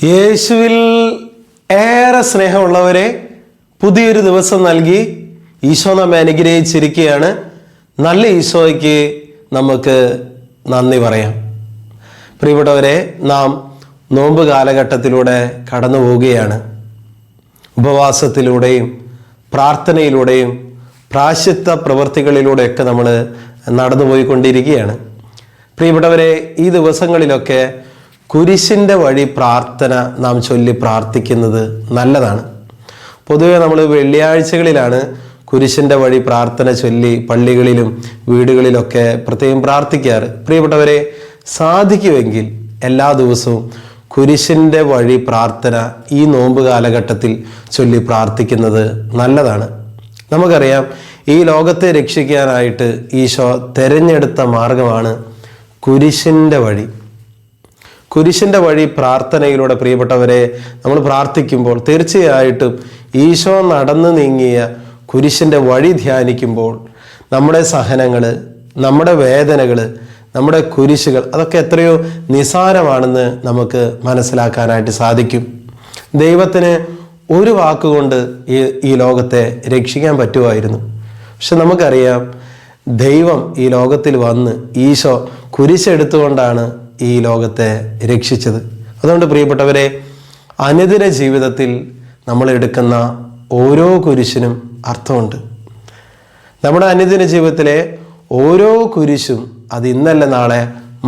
യേശുവിൽ ഏറെ സ്നേഹമുള്ളവരെ, പുതിയൊരു ദിവസം നൽകി ഈശോ നമ്മെ അനുഗ്രഹിച്ചിരിക്കുകയാണ്. നല്ല ഈശോയ്ക്ക് നമുക്ക് നന്ദി പറയാം. പ്രിയപ്പെട്ടവരെ, നാം നോമ്പ് കാലഘട്ടത്തിലൂടെ കടന്നു പോവുകയാണ്. ഉപവാസത്തിലൂടെയും പ്രാർത്ഥനയിലൂടെയും പ്രായശ്ചിത്ത പ്രവൃത്തികളിലൂടെയൊക്കെ നമ്മൾ നടന്നു പോയിക്കൊണ്ടിരിക്കുകയാണ്. പ്രിയപ്പെട്ടവരെ, ഈ ദിവസങ്ങളിലൊക്കെ കുരിശിൻ്റെ വഴി പ്രാർത്ഥന നാം ചൊല്ലി പ്രാർത്ഥിക്കുന്നത് നല്ലതാണ്. പൊതുവെ നമ്മൾ വെള്ളിയാഴ്ചകളിലാണ് കുരിശിൻ്റെ വഴി പ്രാർത്ഥന ചൊല്ലി പള്ളികളിലും വീടുകളിലൊക്കെ പ്രത്യേകം പ്രാർത്ഥിക്കാറ്. പ്രിയപ്പെട്ടവരെ, സാധിക്കുമെങ്കിൽ എല്ലാ ദിവസവും കുരിശിൻ്റെ വഴി പ്രാർത്ഥന ഈ നോമ്പ് കാലഘട്ടത്തിൽ ചൊല്ലി പ്രാർത്ഥിക്കുന്നത് നല്ലതാണ്. നമുക്കറിയാം, ഈ ലോകത്തെ രക്ഷിക്കാനായിട്ട് ഈശോ തിരഞ്ഞെടുത്ത മാർഗമാണ് കുരിശിൻ്റെ വഴി. കുരിശിൻ്റെ വഴി പ്രാർത്ഥനയിലൂടെ പ്രിയപ്പെട്ടവരെ നമ്മൾ പ്രാർത്ഥിക്കുമ്പോൾ തീർച്ചയായിട്ടും ഈശോ നടന്നു നീങ്ങിയ കുരിശിൻ്റെ വഴി ധ്യാനിക്കുമ്പോൾ നമ്മുടെ സഹനങ്ങൾ, നമ്മുടെ വേദനകൾ, നമ്മുടെ കുരിശുകൾ അതൊക്കെ എത്രയോ നിസാരമാണെന്ന് നമുക്ക് മനസ്സിലാക്കാനായിട്ട് സാധിക്കും. ദൈവത്തിന് ഒരു വാക്കുകൊണ്ട് ഈ ലോകത്തെ രക്ഷിക്കാൻ പറ്റുമായിരുന്നു. പക്ഷെ നമുക്കറിയാം, ദൈവം ഈ ലോകത്തിൽ വന്ന് ഈശോ കുരിശെടുത്തുകൊണ്ടാണ് ഈ ലോകത്തെ രക്ഷിച്ചത്. അതുകൊണ്ട് പ്രിയപ്പെട്ടവരെ, അനുദിന ജീവിതത്തിൽ നമ്മൾ എടുക്കുന്ന ഓരോ കുരിശിനും അർത്ഥമുണ്ട്. നമ്മുടെ അനുദിന ജീവിതത്തിലെ ഓരോ കുരിശും അത് ഇന്നല്ല നാളെ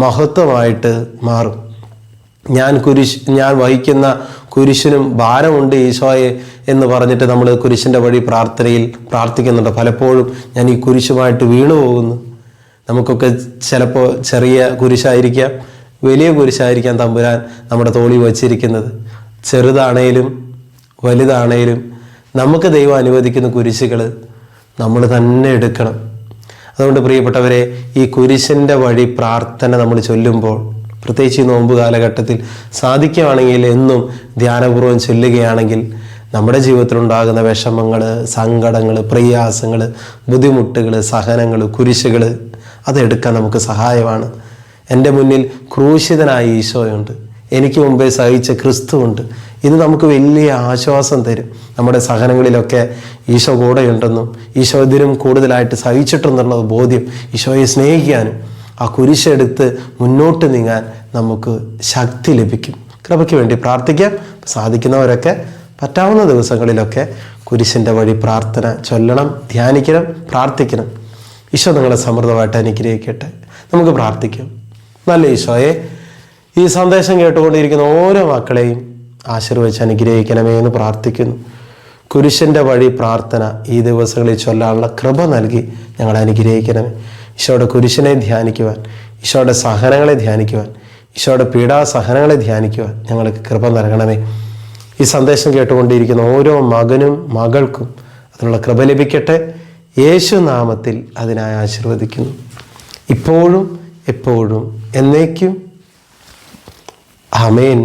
മഹത്വമായിട്ട് മാറും. ഞാൻ വഹിക്കുന്ന കുരിശിനും ഭാരമുണ്ട് ഈശോയെ എന്ന് പറഞ്ഞിട്ട് നമ്മൾ കുരിശിൻ്റെ വഴി പ്രാർത്ഥനയിൽ പ്രാർത്ഥിക്കുന്നുണ്ട്. പലപ്പോഴും ഞാൻ ഈ കുരിശുമായിട്ട് വീണു പോകുന്നു. നമുക്കൊക്കെ ചിലപ്പോൾ ചെറിയ കുരിശായിരിക്കാം, വലിയ കുരിശായിരിക്കാം തമ്പുരാൻ നമ്മുടെ തോളിൽ വച്ചിരിക്കുന്നത്. ചെറുതാണേലും വലുതാണേലും നമുക്ക് ദൈവം അനുവദിക്കുന്ന കുരിശുകൾ നമ്മൾ തന്നെ എടുക്കണം. അതുകൊണ്ട് പ്രിയപ്പെട്ടവരെ, ഈ കുരിശിൻ്റെ വഴി പ്രാർത്ഥന നമ്മൾ ചൊല്ലുമ്പോൾ, പ്രത്യേകിച്ച് ഈ നോമ്പ് കാലഘട്ടത്തിൽ സാധിക്കുകയാണെങ്കിൽ എന്നും ധ്യാനപൂർവ്വം ചൊല്ലുകയാണെങ്കിൽ നമ്മുടെ ജീവിതത്തിലുണ്ടാകുന്ന വിഷമങ്ങൾ, സങ്കടങ്ങൾ, പ്രയാസങ്ങൾ, ബുദ്ധിമുട്ടുകൾ, സഹനങ്ങൾ, കുരിശുകൾ അതെടുക്കാൻ നമുക്ക് സഹായമാണ്. എൻ്റെ മുന്നിൽ ക്രൂശിതനായ ഈശോയുണ്ട്, എനിക്ക് മുമ്പേ സഹിച്ച ക്രിസ്തുവുണ്ട്. ഇത് നമുക്ക് വലിയ ആശ്വാസം തരും. നമ്മുടെ സഹനങ്ങളിലൊക്കെ ഈശോ കൂടെയുണ്ടെന്നും ഈശോ ഇതിനും കൂടുതലായിട്ട് സഹിച്ചിട്ടുണ്ടെന്നുള്ള ബോധ്യം ഈശോയെ സ്നേഹിക്കാനും ആ കുരിശെടുത്ത് മുന്നോട്ട് നീങ്ങാൻ നമുക്ക് ശക്തി ലഭിക്കും. കൃപയ്ക്ക് വേണ്ടി പ്രാർത്ഥിക്കാം. സാധിക്കുന്നവരൊക്കെ പറ്റാവുന്ന ദിവസങ്ങളിലൊക്കെ കുരിശിൻ്റെ വഴി പ്രാർത്ഥന ചൊല്ലണം, ധ്യാനിക്കണം, പ്രാർത്ഥിക്കണം. ഈശോ നിങ്ങളെ സമൃദ്ധമായിട്ട് അനുഗ്രഹിക്കട്ടെ. നമുക്ക് പ്രാർത്ഥിക്കാം. നല്ല ഈശോയെ, ഈ സന്ദേശം കേട്ടുകൊണ്ടിരിക്കുന്ന ഓരോ മക്കളെയും ആശീർവദിച്ച് അനുഗ്രഹിക്കണമേ എന്ന് പ്രാർത്ഥിക്കുന്നു. കുരിശിൻ്റെ വഴി പ്രാർത്ഥന ഈ ദിവസങ്ങളിൽ ചൊല്ലാനുള്ള കൃപ നൽകി ഞങ്ങളെ അനുഗ്രഹിക്കണമേ. ഈശോയുടെ കുരിശിനെ ധ്യാനിക്കുവാൻ, ഈശോയുടെ സഹനങ്ങളെ ധ്യാനിക്കുവാൻ, ഈശോയുടെ പീഡാസഹനങ്ങളെ ധ്യാനിക്കുവാൻ ഞങ്ങൾക്ക് കൃപ നൽകണമേ. ഈ സന്ദേശം കേട്ടുകൊണ്ടിരിക്കുന്ന ഓരോ മകനും മകൾക്കും അതിനുള്ള കൃപ ലഭിക്കട്ടെ. യേശു നാമത്തിൽ അതിനായി ആശീർവദിക്കുന്നു. ഇപ്പോഴും എപ്പോഴും എന്നേക്കും ആമേൻ.